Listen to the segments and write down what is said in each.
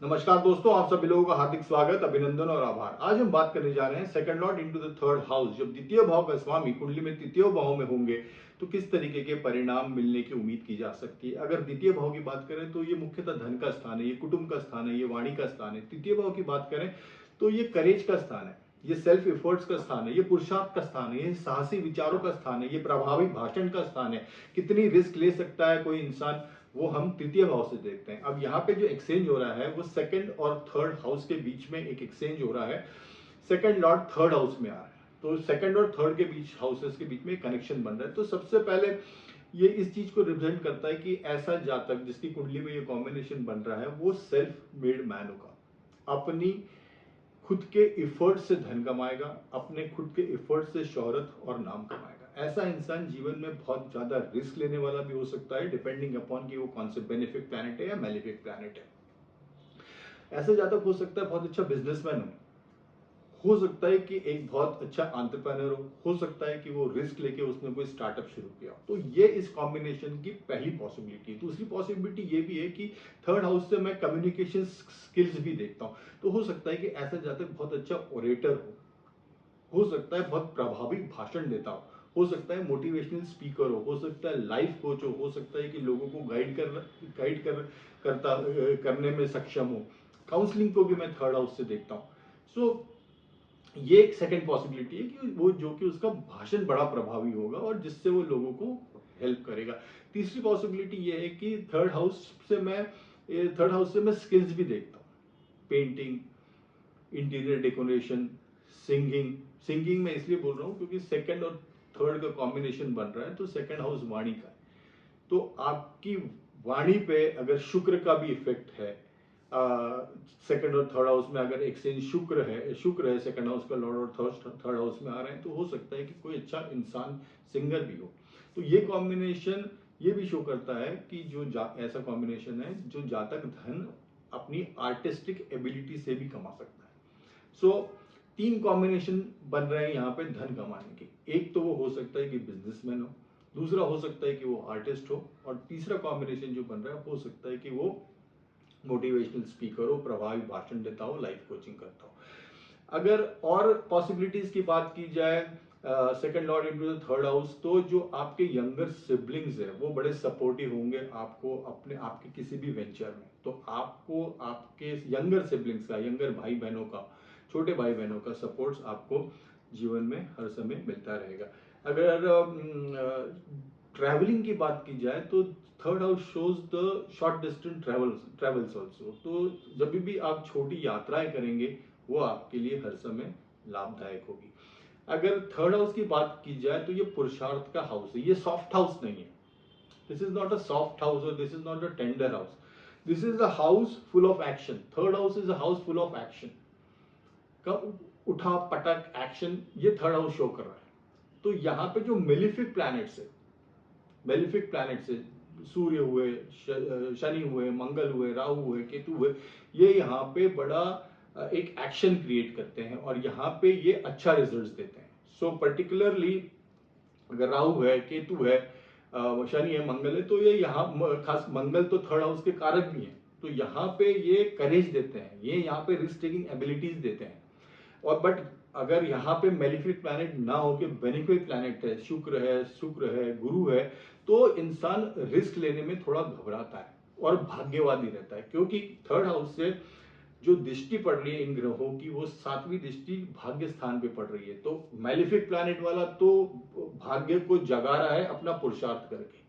नमस्कार दोस्तों, आप सभी लोगों का हार्दिक स्वागत, अभिनंदन और आभार। आज हम बात करने जा रहे हैं second Lord into the third house. जब द्वितीय भाव का स्वामी कुंडली में तृतीय भाव में होंगे तो किस तरीके के परिणाम मिलने की उम्मीद की जा सकती है। अगर द्वितीय भाव की बात करें तो ये मुख्यतः धन का स्थान है, ये कुटुंब का स्थान है, ये वाणी का स्थान है। तृतीय भाव की बात करें तो ये करेज का स्थान है, ये सेल्फ एफर्ट्स का स्थान है, ये पुरुषार्थ का स्थान है, ये साहसी विचारों का स्थान है, ये प्रभावी भाषण का स्थान है। कितनी रिस्क ले सकता है कोई इंसान, वो हम तृतीय भाव से देखते हैं। अब यहाँ पे जो एक्सचेंज हो रहा है वो सेकंड और थर्ड हाउस के बीच में एक एक्सचेंज हो रहा है। सेकंड लॉर्ड थर्ड हाउस में आ रहा है, तो सेकंड और थर्ड के बीच हाउसेस के बीच में कनेक्शन बन रहा है। तो सबसे पहले ये इस चीज को रिप्रेजेंट करता है कि ऐसा जातक जिसकी कुंडली में ये कॉम्बिनेशन बन रहा है वो सेल्फ मेड मैन होगा, अपनी खुद के इफर्ट से धन कमाएगा, अपने खुद के इफर्ट से शोहरत और नाम कमाएगा। ऐसा इंसान जीवन में बहुत ज्यादा रिस्क लेने वाला भी हो सकता है, डिपेंडिंग अपॉन कि वो कौन से बेनिफिक प्लैनेट है या मेलिफिक प्लैनेट है। ऐसा जातक हो सकता है बहुत अच्छा बिजनेसमैन हो सकता है कि एक बहुत अच्छा एंटरप्रेन्योर हो सकता है कि वो रिस्क लेके उसने कोई स्टार्टअप शुरू किया। तो ये इस कॉम्बिनेशन की पहली पॉसिबिलिटी है। दूसरी पॉसिबिलिटी ये भी है कि थर्ड हाउस से मैं कम्युनिकेशन स्किल्स भी देखता हूँ। तो हो सकता है कि ऐसा जातक बहुत अच्छा ओरेटर हो सकता है बहुत प्रभावी भाषण देता हो सकता है मोटिवेशनल स्पीकर हो सकता है लाइफ कोच हो सकता है कि लोगों को गाइड करता करने में सक्षम हो। काउंसलिंग को भी मैं थर्ड हाउस से देखता हूँ। सो ये एक सेकंड पॉसिबिलिटी है कि वो जो कि उसका भाषण बड़ा प्रभावी होगा और जिससे वो लोगों को हेल्प करेगा। तीसरी पॉसिबिलिटी ये है कि थर्ड हाउस से मैं स्किल्स भी देखता हूँ। Painting, interior decoration, singing. Singing मैं इसलिए बोल रहा हूँ क्योंकि सेकंड और थर्ड का कॉम्बिनेशन बन रहा है, तो सेकंड हाउस वाणी का है। तो आपकी वाणी पे अगर शुक्र का भी इफेक्ट है, सेकंड और थर्ड हाउस में अगर एक्सचेंज शुक्र है सेकंड हाउस का लॉर्ड और थर्ड हाउस में आ रहे हैं, तो हो सकता है कि कोई अच्छा इंसान सिंगर भी हो। तो ये कॉम्बिनेशन ये भी शो करता है कि ऐसा कॉम्बिनेशन है जो जातक धन अपनी आर्टिस्टिक एबिलिटी से भी कमा सकता है। सो तीन कॉम्बिनेशन बन रहे हैं यहाँ पे धन कमाने के। एक तो वो हो सकता है कि बिजनेसमैन हो, दूसरा हो सकता है कि वो आर्टिस्ट हो, और तीसरा कॉम्बिनेशन जो बन रहा है हो सकता है कि वो मोटिवेशनल स्पीकर हो, प्रभावी भाषण देता हो, लाइफ कोचिंग करता हो। अगर और पॉसिबिलिटीज की बात की जाए second Lord into the third house, तो जो आपके यंगर सिबलिंग्स है वो बड़े सपोर्टिव होंगे आपको अपने आपके किसी भी वेंचर में। तो आपको आपके यंगर सिबलिंग्स का, यंगर भाई बहनों का, छोटे भाई बहनों का सपोर्ट आपको जीवन में हर समय मिलता रहेगा। अगर ट्रैवलिंग की बात की जाए तो third house shows the short distance travels also. तो जब भी आप छोटी यात्राएं करेंगे वो आपके लिए हर समय लाभदायक होगी। अगर थर्ड हाउस की बात की जाए तो ये पुरुषार्थ का हाउस है, ये सॉफ्ट हाउस नहीं है। This is not a soft house और this is not a tender house. This is a house full of action. Third house is a house full of action का उठा पटक एक्शन, ये third house show कर रहा है। तो यहाँ पे जो मेलिफिक प्लैनेट्स है, सूर्य हुए, शनि हुए, मंगल हुए, राहु हुए, केतु हुए, ये यहाँ पे बड़ा एक एक्शन क्रिएट करते हैं और यहाँ पे ये अच्छा रिजल्ट्स देते हैं। सो पर्टिकुलरली अगर राहु है, केतु है, शनि है, मंगल है, तो ये यहाँ खास मंगल तो थर्ड हाउस के कारक भी हैं। तो यहाँ पे ये करेज देते हैं, ये यहाँ पे रिस्क टेकिंग एबिलिटीज देते हैं। और बट अगर यहाँ पे मेलिफिक प्लैनेट ना हो के बेनिफिक प्लैनेट है, शुक्र है, गुरु है, तो इंसान रिस्क लेने में थोड़ा घबराता है और भाग्यवादी रहता है, क्योंकि थर्ड हाउस से जो दृष्टि पड़ रही है इन ग्रहों की वो सातवीं दृष्टि भाग्य स्थान पे पड़ रही है। तो मेलिफिक प्लैनेट वाला तो भाग्य को जगा रहा है अपना पुरुषार्थ करके,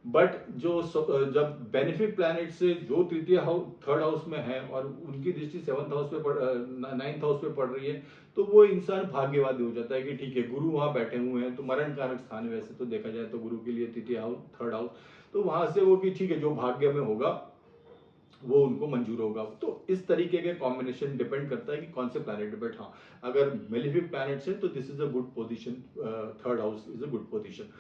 बट जब बेनिफिट प्लैनेट से जो तृतीय हाउस थर्ड हाउस में है और उनकी दृष्टि सेवंथ हाउस पे नाइन्थ हाउस पे पड़ रही है, तो वो इंसान भाग्यवादी हो जाता है कि ठीक है गुरु वहां बैठे हुए हैं, तो मरण कारक स्थान है वैसे तो देखा जाए तो गुरु के लिए तृतीय हाउस थर्ड हाउस, तो वहां से वो कि ठीक है जो भाग्य में होगा वो उनको मंजूर होगा। तो इस तरीके के कॉम्बिनेशन डिपेंड करता है कि कौन से प्लैनेट पे। हाँ, अगर मेलिफिक प्लैनेट्स है तो this is a good position, third house is a good position.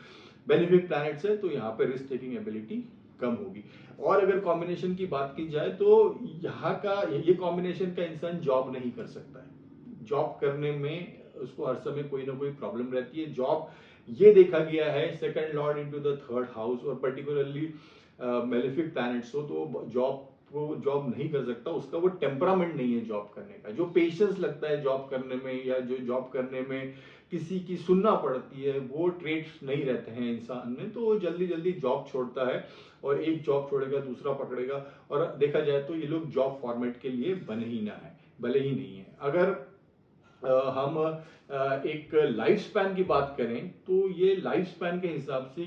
Benefic planets है तो यहाँ पे रिस्क टेकिंग एबिलिटी कम होगी। और अगर कॉम्बिनेशन की बात की जाए तो यहाँ का ये कॉम्बिनेशन का इंसान जॉब नहीं कर सकता है। जॉब करने में उसको हर समय कोई ना कोई प्रॉब्लम रहती है। जॉब ये देखा गया है second Lord into the third house और पर्टिकुलरली मेलिफिक प्लैनेट्स हो तो जॉब वो जॉब नहीं कर सकता, उसका वो टेम्परामेंट नहीं है जॉब करने का, जो पेशेंस लगता है जॉब करने में, या जो जॉब करने में किसी की सुनना पड़ती है, वो ट्रेड्स नहीं रहते हैं इंसान में, तो वो जल्दी जल्दी जॉब छोड़ता है और एक जॉब छोड़ेगा दूसरा पकड़ेगा। और देखा जाए तो ये लोग जॉब फॉर्मेट के लिए बने ही ना है, भले ही नहीं है। अगर हम एक लाइफ स्पैन की बात करें तो ये लाइफ स्पैन के हिसाब से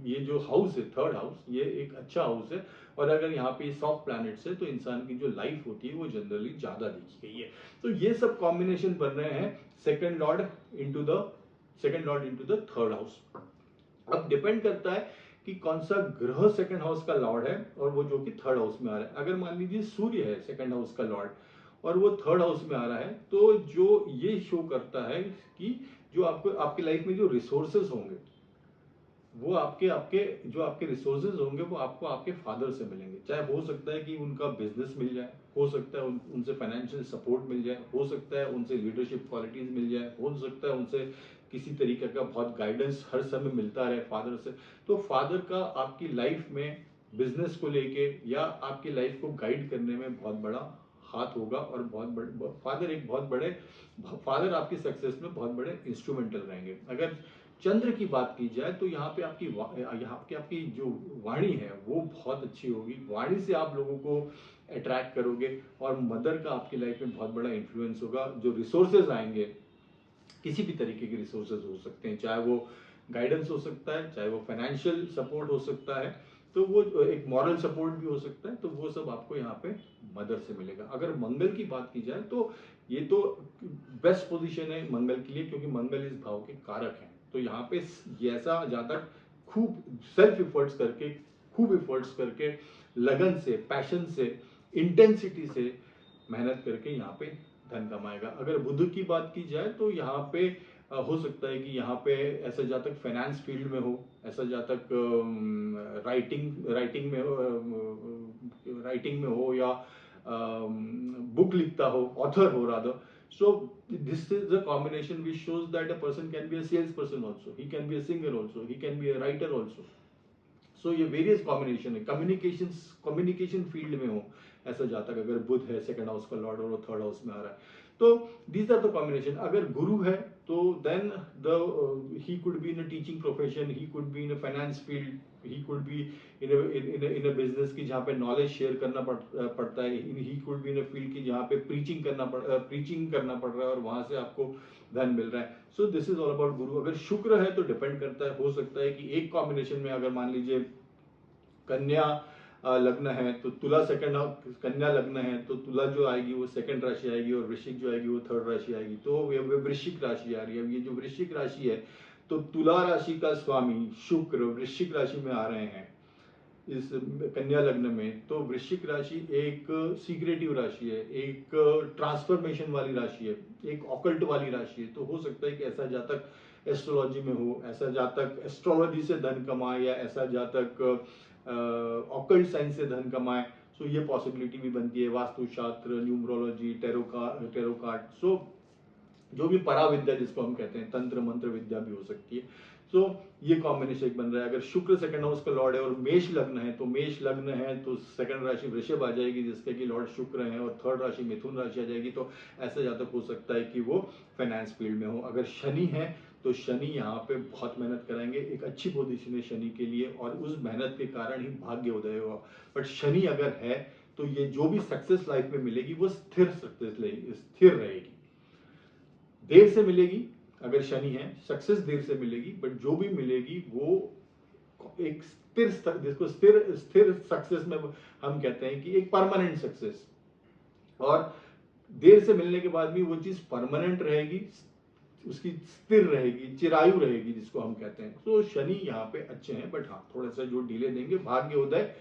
ये जो हाउस है, थर्ड हाउस, ये एक अच्छा हाउस है। और अगर यहाँ पे सॉफ्ट प्लैनेट्स है तो इंसान की जो लाइफ होती है वो जनरली ज्यादा देखी गई है। तो ये सब कॉम्बिनेशन बन रहे हैं second Lord into the third house. अब डिपेंड करता है कि कौन सा ग्रह सेकंड हाउस का लॉर्ड है और वो जो कि थर्ड हाउस में आ रहा है। अगर मान लीजिए सूर्य है सेकंड हाउस का लॉर्ड और वो थर्ड हाउस में आ रहा है, तो जो ये शो करता है कि जो आपको आपकी लाइफ में जो रिसोर्सेज होंगे, वो आपके आपके जो आपके रिसोर्सेज होंगे वो आपको आपके फादर से मिलेंगे। चाहे हो सकता है कि उनका बिजनेस मिल जाए, हो सकता है उनसे फाइनेंशियल सपोर्ट मिल जाए, हो सकता है उनसे लीडरशिप क्वालिटीज मिल जाए, हो सकता है उनसे किसी तरीके का बहुत गाइडेंस हर समय मिलता रहे फादर से। तो फादर का आपकी लाइफ में बिजनेस को लेके या आपकी लाइफ को गाइड करने में बहुत बड़ा हाथ होगा, और बहुत बड़े फादर आपकी सक्सेस में बहुत बड़े इंस्ट्रूमेंटल रहेंगे। अगर चंद्र की बात की जाए तो यहाँ पे आपकी जो वाणी है वो बहुत अच्छी होगी, वाणी से आप लोगों को अट्रैक्ट करोगे, और मदर का आपकी लाइफ में बहुत बड़ा इन्फ्लुएंस होगा। जो रिसोर्सेज आएंगे, किसी भी तरीके के रिसोर्सेज हो सकते हैं, चाहे वो गाइडेंस हो सकता है, चाहे वो फाइनेंशियल सपोर्ट हो सकता है, तो वो एक मॉरल सपोर्ट भी हो सकता है, तो वो सब आपको यहाँ पे मदर से मिलेगा। अगर मंगल की बात की जाए तो ये तो बेस्ट पोजीशन है मंगल के लिए, क्योंकि मंगल इस भाव के कारक हैं। तो यहाँ पे ये ऐसा जातक खूब सेल्फ इफर्ट्स करके, खूब इफर्ट्स करके, लगन से, पैशन से, इंटेंसिटी से मेहनत करके यहाँ पे धन कमाएगा। अगर बुध की बात की जाए तो यहाँ पे हो सकता है कि यहाँ पे ऐसा जातक फाइनेंस फील्ड में हो, ऐसा जातक राइटिंग में हो, या बुक लिखता हो, ऑथर हो rather. So this is a combination which shows that a person can be a salesperson also, he can be a singer also, he can be a writer also. सो ये various combination है, communication field में हो ऐसा जातक, अगर बुध है second house का Lord और वो थर्ड हाउस में आ रहा है, तो दीज आर द कॉम्बिनेशन। अगर गुरु है तो then the he could be in a teaching profession, he could be in a finance field, he could be in a business की जहाँ पे नॉलेज शेयर करना पड़ता है, he could be in a field की जहाँ पे प्रीचिंग करना पड़ रहा है और वहां से आपको धन मिल रहा है। So this is all about गुरु। अगर शुक्र है तो डिपेंड करता है, हो सकता है कि एक कॉम्बिनेशन में, अगर मान लीजिए कन्या लग्न है तो तुला सेकंड, कन्या लग्न है तो तुला जो आएगी वो सेकंड राशि आएगी, और वृश्चिक जो आएगी वो थर्ड राशि आएगी। तो ये वृश्चिक राशि आ रही है। अब ये जो वृश्चिक राशि है, तो तुला राशि का स्वामी शुक्र वृश्चिक राशि में आ रहे हैं इस कन्या लग्न में। तो वृश्चिक राशि एक सीक्रेटिव राशि है, एक ट्रांसफॉर्मेशन वाली राशि है, एक ऑकल्ट वाली राशि है। तो हो सकता है कि ऐसा जातक एस्ट्रोलॉजी में हो, ऐसा जातक एस्ट्रोलॉजी से धन कमाए, या ऐसा जातक ऑकल्ट साइंस से धन कमाए। सो ये पॉसिबिलिटी भी बनती है। वास्तुशास्त्र, न्यूमरोलॉजी, टेरो कार्ड, सो जो भी पराविद्या जिसको हम कहते हैं, तंत्र मंत्र विद्या भी हो सकती है। सो ये कॉम्बिनेशन एक बन रहा है। अगर शुक्र सेकंड हाउस का लॉर्ड है और मेष लग्न है, तो मेष लग्न है तो सेकंड राशि वृषभ आ जाएगी जिसके कि लॉर्ड शुक्र है, और थर्ड राशि मिथुन राशि आ जाएगी। तो ऐसा जातक हो सकता है कि वो फाइनेंस फील्ड में हो। अगर शनि है तो शनि यहाँ पे बहुत मेहनत कराएंगे, एक अच्छी पोजीशन है शनि के लिए, और उस मेहनत के कारण ही भाग्य उदय होगा। बट शनि अगर है तो ये जो भी सक्सेस लाइफ में मिलेगी वो स्थिर रहेगी, देर से मिलेगी। अगर शनि है, सक्सेस देर से मिलेगी, बट जो भी मिलेगी वो एक स्थिर, जिसको स्थिर सक्सेस में हम कहते हैं कि एक परमानेंट सक्सेस, और देर से मिलने के बाद भी वो चीज परमानेंट रहेगी, उसकी स्थिर रहेगी, चिरायु रहेगी जिसको हम कहते हैं। तो शनि यहाँ पे अच्छे हैं, बट हाँ थोड़ा सा जो डिले देंगे, भाग्य उदय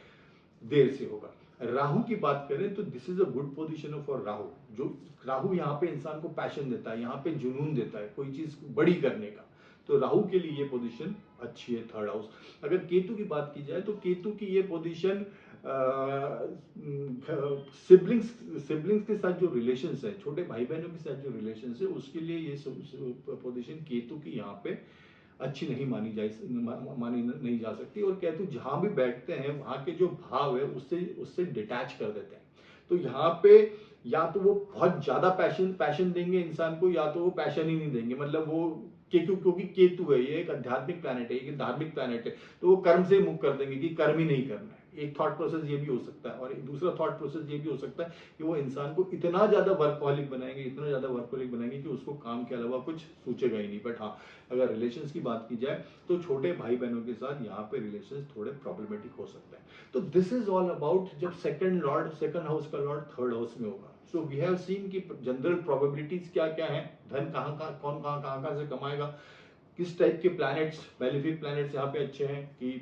देर से होगा। राहु की बात करें तो this is a good position for Rahu. जो राहु यहाँ पे इंसान को पैशन देता है, यहाँ पे जुनून देता है कोई चीज बड़ी करने का। तो राहु के लिए ये पोजीशन अच्छी है, थर्ड हाउस। अगर केतु की बात की जाए तो केतु की ये पोजीशन सिबलिंग्स के साथ जो रिलेशन है, छोटे भाई बहनों के साथ जो रिलेशन है, उसके लिए ये पोजीशन केतु की यहाँ पे अच्छी नहीं मानी नहीं जा सकती। और केतु जहां भी बैठते हैं वहां के जो भाव है उससे उससे डिटैच कर देते हैं। तो यहाँ पे या तो वो बहुत ज्यादा पैशन देंगे इंसान को, या तो वो पैशन ही नहीं देंगे। मतलब वो क्योंकि केतु है, ये एक आध्यात्मिक प्लैनेट है, एक धार्मिक प्लैनेट है, तो वो कर्म से मुक्त कर देंगे कि कर्म ही नहीं करना है। एक थॉट प्रोसेस ये भी हो सकता है। और एक दूसरा थॉट प्रोसेस ये भी हो सकता है कि वो इंसान को इतना ज्यादा वर्कहोलिक बनाएंगे कि उसको काम के अलावा कुछ सोचेगा ही नहीं। बट हाँ, अगर रिलेशंस की बात की जाए तो छोटे भाई बहनों के साथ यहाँ पे रिलेशंस थोड़े प्रॉब्लमेटिक हो सकते हैं। तो दिस इज ऑल अबाउट जब सेकंड हाउस का लॉर्ड थर्ड हाउस में होगा। सो वी हैव सीन की जनरल प्रोबेबिलिटीज क्या क्या है, धन कौन कहाँ से कमाएगा, किस टाइप के प्लैनेट्स, बेनिफिक प्लैनेट्स यहाँ पे अच्छे हैं, कि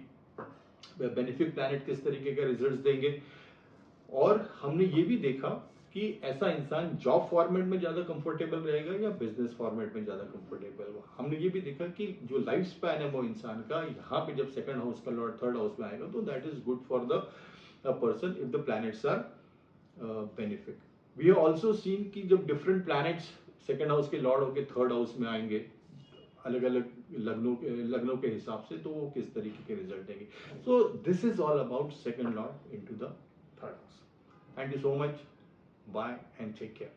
बेनिफिक प्लैनेट किस तरीके का रिजल्ट्स देंगे। और हमने ये भी देखा कि ऐसा इंसान जॉब फॉर्मेट में ज्यादा कंफर्टेबल रहेगा या बिजनेस फॉर्मेट में ज्यादा कंफर्टेबल होगा। हमने ये भी देखा कि जो लाइफ स्पैन है वो इंसान का, यहाँ पे जब सेकंड हाउस का लॉर्ड थर्ड हाउस में आएगा तो that is good for the person if the planets are benefic. We have also seen कि जब डिफरेंट प्लैनेट्स सेकंड हाउस के लॉर्ड होकर थर्ड हाउस में आएंगे अलग अलग लग्नों के हिसाब से, तो वो किस तरीके के रिजल्ट देंगे। So this is all about second Lord into the third house. Thank you so much. Bye and take care.